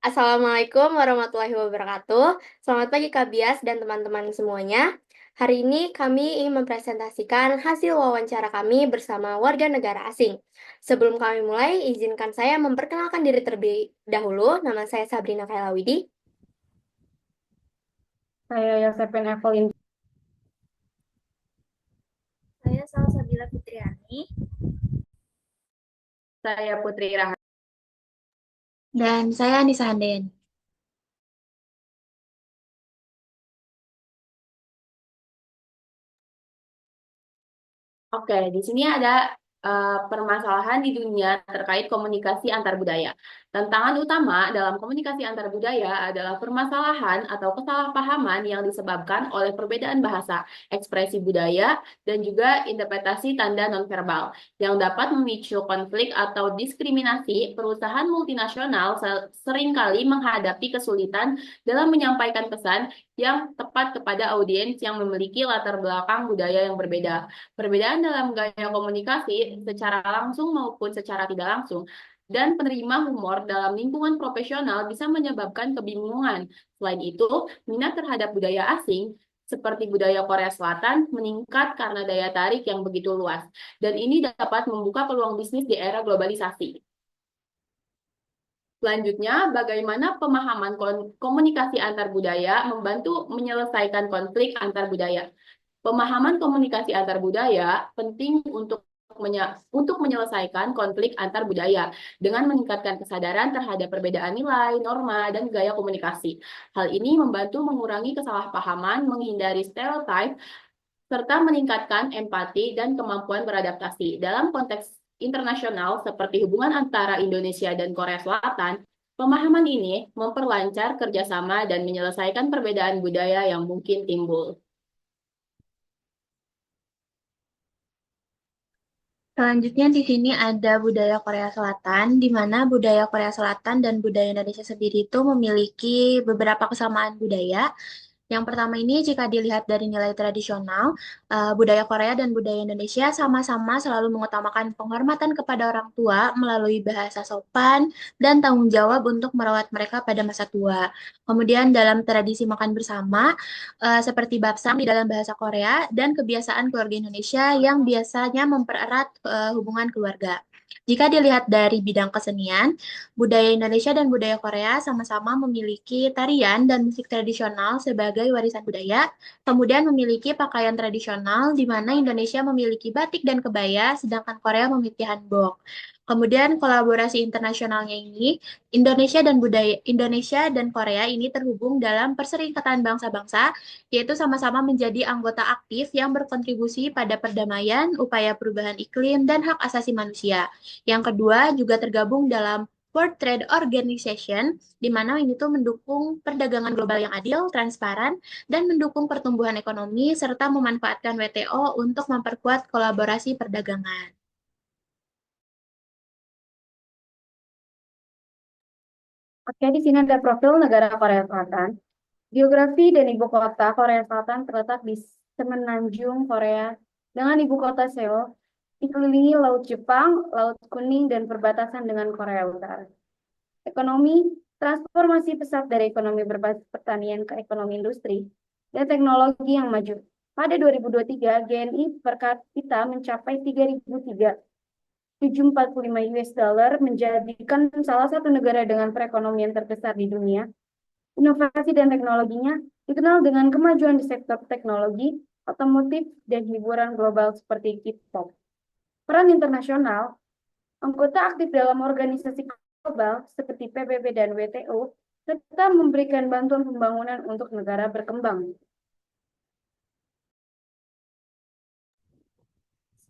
Assalamualaikum warahmatullahi wabarakatuh. Selamat pagi Kak Bias dan teman-teman semuanya. Hari ini kami ingin mempresentasikan hasil wawancara kami bersama warga negara asing. Sebelum kami mulai, izinkan saya memperkenalkan diri terlebih dahulu. Nama saya Sabrina Kailawidi. Saya Yosepin Evelyn. Saya Salsabila Fitriani. Saya Putri Rahardi. Dan saya Anissa Handayani. Oke, di sini ada permasalahan di dunia terkait komunikasi antar budaya. Tantangan utama dalam komunikasi antar budaya adalah permasalahan atau kesalahpahaman yang disebabkan oleh perbedaan bahasa, ekspresi budaya, dan juga interpretasi tanda nonverbal yang dapat memicu konflik atau diskriminasi. Perusahaan multinasional seringkali menghadapi kesulitan dalam menyampaikan pesan yang tepat kepada audiens yang memiliki latar belakang budaya yang berbeda. Perbedaan dalam gaya komunikasi secara langsung maupun secara tidak langsung dan penerima humor dalam lingkungan profesional bisa menyebabkan kebingungan. Selain itu, minat terhadap budaya asing seperti budaya Korea Selatan meningkat karena daya tarik yang begitu luas, dan ini dapat membuka peluang bisnis di era globalisasi. Selanjutnya, bagaimana pemahaman komunikasi antar budaya membantu menyelesaikan konflik antar budaya. Pemahaman komunikasi antar budaya penting untuk menyelesaikan konflik antar budaya dengan meningkatkan kesadaran terhadap perbedaan nilai, norma, dan gaya komunikasi. Hal ini membantu mengurangi kesalahpahaman, menghindari stereotip, serta meningkatkan empati dan kemampuan beradaptasi. Dalam konteks internasional seperti hubungan antara Indonesia dan Korea Selatan, pemahaman ini memperlancar kerjasama dan menyelesaikan perbedaan budaya yang mungkin timbul. Selanjutnya di sini ada budaya Korea Selatan, di mana budaya Korea Selatan dan budaya Indonesia sendiri itu memiliki beberapa kesamaan budaya. Yang pertama ini jika dilihat dari nilai tradisional, budaya Korea dan budaya Indonesia sama-sama selalu mengutamakan penghormatan kepada orang tua melalui bahasa sopan dan tanggung jawab untuk merawat mereka pada masa tua. Kemudian dalam tradisi makan bersama, seperti bapsam di dalam bahasa Korea dan kebiasaan keluarga Indonesia yang biasanya mempererat hubungan keluarga. Jika dilihat dari bidang kesenian, budaya Indonesia dan budaya Korea sama-sama memiliki tarian dan musik tradisional sebagai warisan budaya, kemudian memiliki pakaian tradisional di mana Indonesia memiliki batik dan kebaya, sedangkan Korea memiliki hanbok. Kemudian kolaborasi internasionalnya ini, Indonesia dan Korea ini terhubung dalam Perserikatan Bangsa-Bangsa, yaitu sama-sama menjadi anggota aktif yang berkontribusi pada perdamaian, upaya perubahan iklim, dan hak asasi manusia. Yang kedua juga tergabung dalam World Trade Organization, di mana ini tuh mendukung perdagangan global yang adil, transparan, dan mendukung pertumbuhan ekonomi, serta memanfaatkan WTO untuk memperkuat kolaborasi perdagangan. Oke, di sini ada profil negara Korea Selatan. Geografi dan ibu kota Korea Selatan terletak di semenanjung Korea dengan ibu kota Seoul, dikelilingi Laut Jepang, Laut Kuning, dan perbatasan dengan Korea Utara. Ekonomi, transformasi pesat dari ekonomi berbasis pertanian ke ekonomi industri, dan teknologi yang maju. Pada 2023, GNI per kapita mencapai 3.745 US dollar, menjadikan salah satu negara dengan perekonomian terbesar di dunia. Inovasi dan teknologinya dikenal dengan kemajuan di sektor teknologi, otomotif, dan hiburan global seperti K-pop. Peran internasional, anggota aktif dalam organisasi global seperti PBB dan WTO, serta memberikan bantuan pembangunan untuk negara berkembang.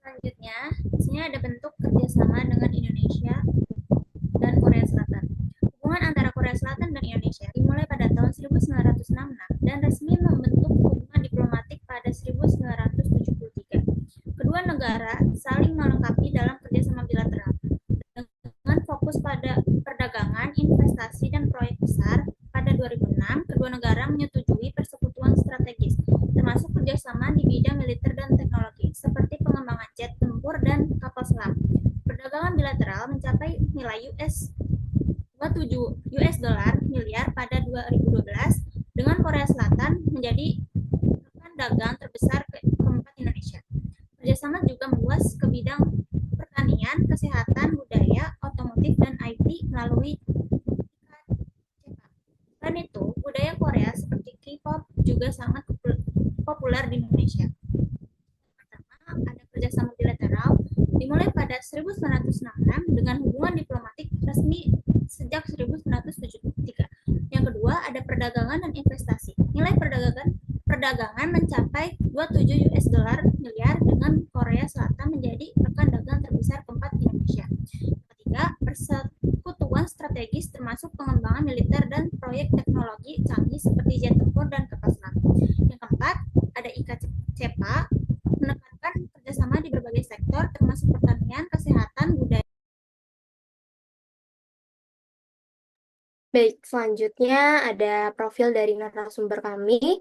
Selanjutnya, di sini ada bentuk kerjasama dengan Indonesia dan Korea Selatan. Hubungan antara Korea Selatan dan Indonesia dimulai pada tahun 1966 dan resmi membentuk hubungan diplomatik pada 1973. Kedua negara saling melengkapi dalam kerjasama bilateral dengan fokus pada perdagangan, investasi, dan proyek besar. Pada 2006, kedua negara menyetujui persekutuan strategis, termasuk kerjasama di bidang militer dan teknologi, seperti pengembangan jet tempur dan kapal selam. Perdagangan bilateral mencapai nilai US dollar miliar pada 2012 dengan Korea Selatan menjadi rekan dagang terbesar keempat Indonesia. Kerjasama juga meluas ke bidang pertanian, kesehatan, budaya, otomotif, dan IT melalui Selain itu, budaya Korea seperti K-pop juga sangat populer di Indonesia. Pertama, ada kerjasama bilateral dimulai pada 1966 dengan hubungan diplomatik resmi sejak 1973. Yang kedua, ada perdagangan dan investasi. Nilai perdagangan mencapai 27 US dollar miliar dengan Korea Selatan menjadi rekan dagang terbesar keempat Indonesia. Yang ketiga, persekutuan strategis termasuk pengembangan militer dan proyek teknologi canggih seperti jet tempur dan kapal selam. Yang keempat, ada IKCPA menekankan kerjasama di berbagai sektor termasuk pertanian, kesehatan, budaya. Baik, selanjutnya ada profil dari narasumber kami.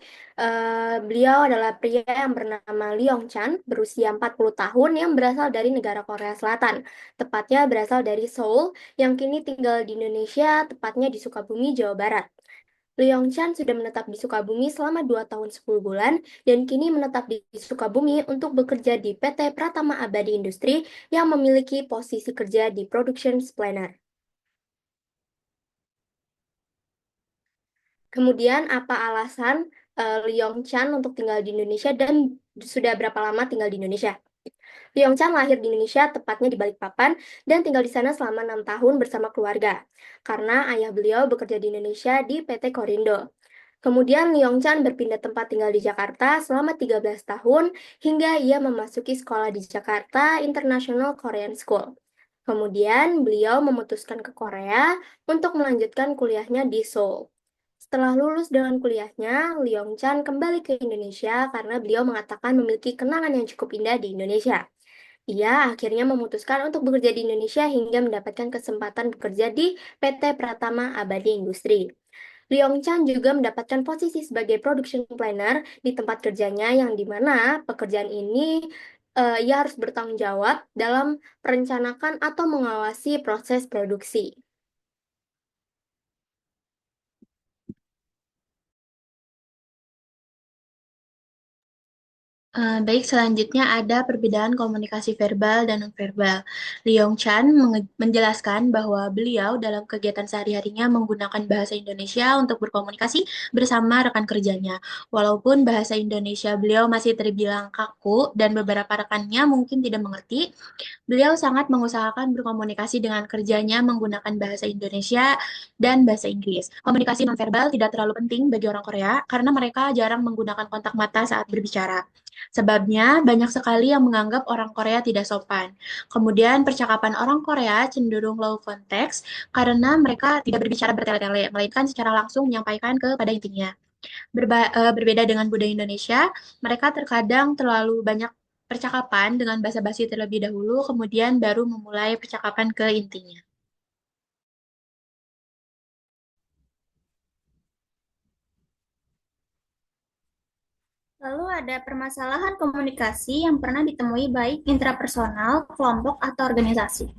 Beliau adalah pria yang bernama Leong Chan, berusia 40 tahun yang berasal dari negara Korea Selatan. Tepatnya berasal dari Seoul, yang kini tinggal di Indonesia, tepatnya di Sukabumi, Jawa Barat. Leong Chan sudah menetap di Sukabumi selama 2 tahun 10 bulan dan kini menetap di Sukabumi untuk bekerja di PT Pratama Abadi Industri yang memiliki posisi kerja di Production Planner. Kemudian apa alasan Leong Chan untuk tinggal di Indonesia dan sudah berapa lama tinggal di Indonesia? Leong Chan lahir di Indonesia, tepatnya di Balikpapan, dan tinggal di sana selama 6 tahun bersama keluarga. Karena ayah beliau bekerja di Indonesia di PT Korindo. Kemudian Leong Chan berpindah tempat tinggal di Jakarta selama 13 tahun hingga ia memasuki sekolah di Jakarta International Korean School. Kemudian beliau memutuskan ke Korea untuk melanjutkan kuliahnya di Seoul. Setelah lulus dengan kuliahnya, Leong Chan kembali ke Indonesia karena beliau mengatakan memiliki kenangan yang cukup indah di Indonesia. Ia akhirnya memutuskan untuk bekerja di Indonesia hingga mendapatkan kesempatan bekerja di PT Pratama Abadi Industri. Leong Chan juga mendapatkan posisi sebagai production planner di tempat kerjanya yang dimana pekerjaan ini ia harus bertanggung jawab dalam merencanakan atau mengawasi proses produksi. Baik, selanjutnya ada perbedaan komunikasi verbal dan nonverbal. Leong Chan menjelaskan bahwa beliau dalam kegiatan sehari-harinya menggunakan bahasa Indonesia untuk berkomunikasi bersama rekan kerjanya. Walaupun bahasa Indonesia beliau masih terbilang kaku dan beberapa rekannya mungkin tidak mengerti, beliau sangat mengusahakan berkomunikasi dengan kerjanya menggunakan bahasa Indonesia dan bahasa Inggris. Komunikasi nonverbal tidak terlalu penting bagi orang Korea karena mereka jarang menggunakan kontak mata saat berbicara. Sebabnya, banyak sekali yang menganggap orang Korea tidak sopan. Kemudian, percakapan orang Korea cenderung low context karena mereka tidak berbicara bertele-tele, melainkan secara langsung menyampaikan kepada intinya. Berbeda dengan budaya Indonesia, mereka terkadang terlalu banyak percakapan dengan basa-basi terlebih dahulu, kemudian baru memulai percakapan ke intinya. Lalu ada permasalahan komunikasi yang pernah ditemui baik intrapersonal, kelompok, atau organisasi.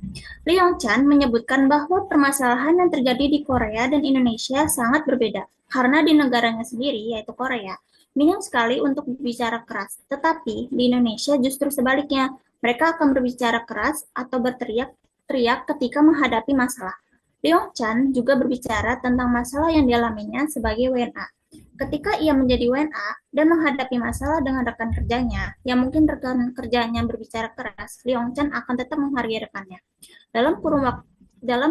Leong Chan menyebutkan bahwa permasalahan yang terjadi di Korea dan Indonesia sangat berbeda, karena di negaranya sendiri, yaitu Korea, minim sekali untuk berbicara keras. Tetapi di Indonesia justru sebaliknya, mereka akan berbicara keras atau berteriak-teriak ketika menghadapi masalah. Leong Chan juga berbicara tentang masalah yang dialaminya sebagai WNA. Ketika ia menjadi WNA dan menghadapi masalah dengan rekan kerjanya, yang mungkin rekan kerjanya berbicara keras, Leong Chan akan tetap menghargai rekannya. Dalam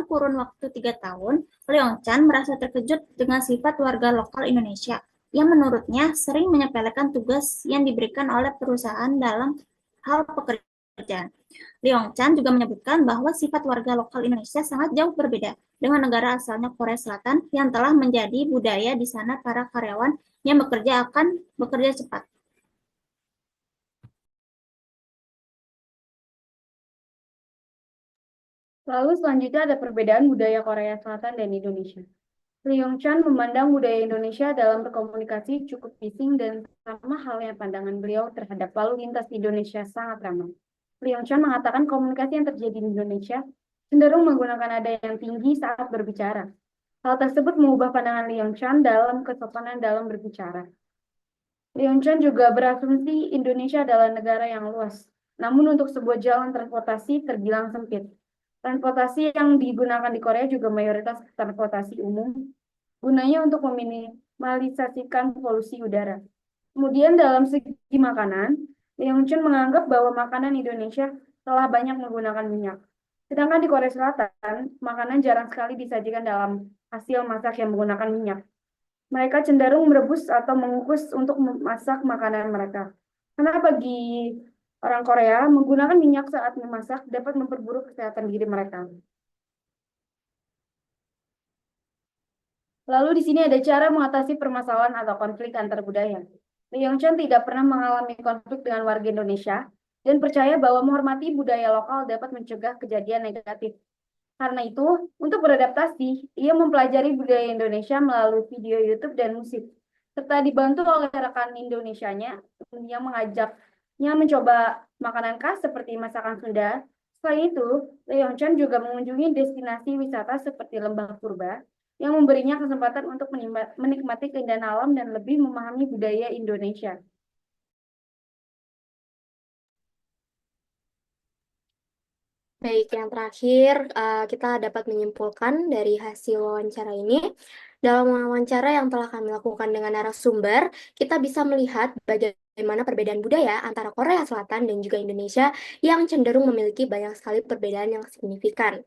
kurun waktu 3 tahun, Leong Chan merasa terkejut dengan sifat warga lokal Indonesia yang menurutnya sering menyepelekan tugas yang diberikan oleh perusahaan dalam hal pekerjaan. Leong Chan juga menyebutkan bahwa sifat warga lokal Indonesia sangat jauh berbeda dengan negara asalnya Korea Selatan yang telah menjadi budaya di sana para karyawan yang bekerja akan bekerja cepat. Lalu selanjutnya ada perbedaan budaya Korea Selatan dan Indonesia. Leong Chan memandang budaya Indonesia dalam berkomunikasi cukup bising dan sama halnya pandangan beliau terhadap lalu lintas di Indonesia sangat ramai. Leong Chan mengatakan komunikasi yang terjadi di Indonesia cenderung menggunakan nada yang tinggi saat berbicara. Hal tersebut mengubah pandangan Liang Chan dalam kesopanan dalam berbicara. Liang Chan juga berasumsi Indonesia adalah negara yang luas, namun untuk sebuah jalan transportasi terbilang sempit. Transportasi yang digunakan di Korea juga mayoritas transportasi umum, gunanya untuk meminimalisasikan polusi udara. Kemudian dalam segi makanan, Liang Chun menganggap bahwa makanan Indonesia telah banyak menggunakan minyak. Sedangkan di Korea Selatan, makanan jarang sekali disajikan dalam hasil masak yang menggunakan minyak. Mereka cenderung merebus atau mengukus untuk memasak makanan mereka. Karena bagi orang Korea, menggunakan minyak saat memasak dapat memperburuk kesehatan diri mereka. Lalu di sini ada cara mengatasi permasalahan atau konflik antar budaya. Liang Chan tidak pernah mengalami konflik dengan warga Indonesia dan percaya bahwa menghormati budaya lokal dapat mencegah kejadian negatif. Karena itu, untuk beradaptasi, ia mempelajari budaya Indonesia melalui video YouTube dan musik, serta dibantu oleh rekan Indonesianya yang mengajaknya mencoba makanan khas seperti masakan Sunda. Selain itu, Liang Chan juga mengunjungi destinasi wisata seperti Lembah Purba, yang memberinya kesempatan untuk menikmati keindahan alam dan lebih memahami budaya Indonesia. Baik, yang terakhir, kita dapat menyimpulkan dari hasil wawancara ini, dalam wawancara yang telah kami lakukan dengan narasumber, kita bisa melihat bagaimana perbedaan budaya antara Korea Selatan dan juga Indonesia yang cenderung memiliki banyak sekali perbedaan yang signifikan.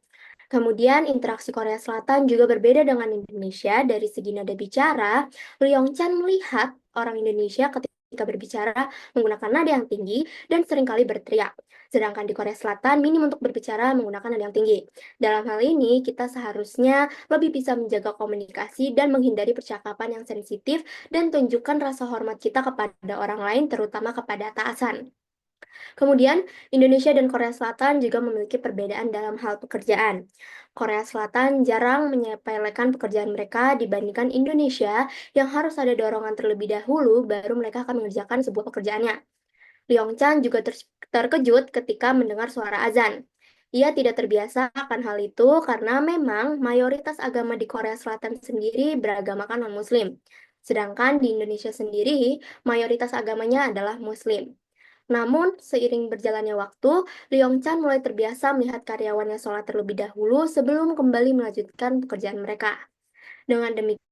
Kemudian, interaksi Korea Selatan juga berbeda dengan Indonesia dari segi nada bicara. Leong Chan melihat orang Indonesia ketika berbicara menggunakan nada yang tinggi dan seringkali berteriak. Sedangkan di Korea Selatan minim untuk berbicara menggunakan nada yang tinggi. Dalam hal ini, kita seharusnya lebih bisa menjaga komunikasi dan menghindari percakapan yang sensitif dan tunjukkan rasa hormat kita kepada orang lain, terutama kepada atasan. Kemudian, Indonesia dan Korea Selatan juga memiliki perbedaan dalam hal pekerjaan. Korea Selatan jarang menyepelekan pekerjaan mereka dibandingkan Indonesia yang harus ada dorongan terlebih dahulu baru mereka akan mengerjakan sebuah pekerjaannya. Leong Chan juga terkejut ketika mendengar suara azan. Ia tidak terbiasa akan hal itu karena memang mayoritas agama di Korea Selatan sendiri beragamakan non-Muslim. Sedangkan di Indonesia sendiri, mayoritas agamanya adalah Muslim. Namun, seiring berjalannya waktu, Leong Chan mulai terbiasa melihat karyawannya sholat terlebih dahulu sebelum kembali melanjutkan pekerjaan mereka. Dengan demikian,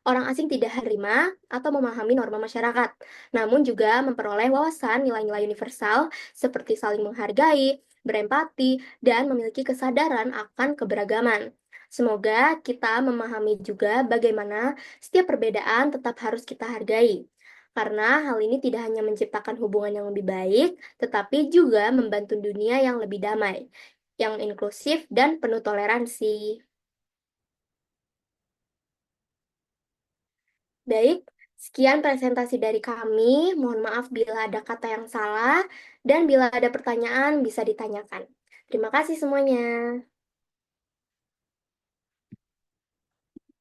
orang asing tidak menerima atau memahami norma masyarakat, namun juga memperoleh wawasan nilai-nilai universal seperti saling menghargai, berempati, dan memiliki kesadaran akan keberagaman. Semoga kita memahami juga bagaimana setiap perbedaan tetap harus kita hargai. Karena hal ini tidak hanya menciptakan hubungan yang lebih baik, tetapi juga membantu dunia yang lebih damai, yang inklusif dan penuh toleransi. Baik, sekian presentasi dari kami. Mohon maaf bila ada kata yang salah, dan bila ada pertanyaan bisa ditanyakan. Terima kasih semuanya.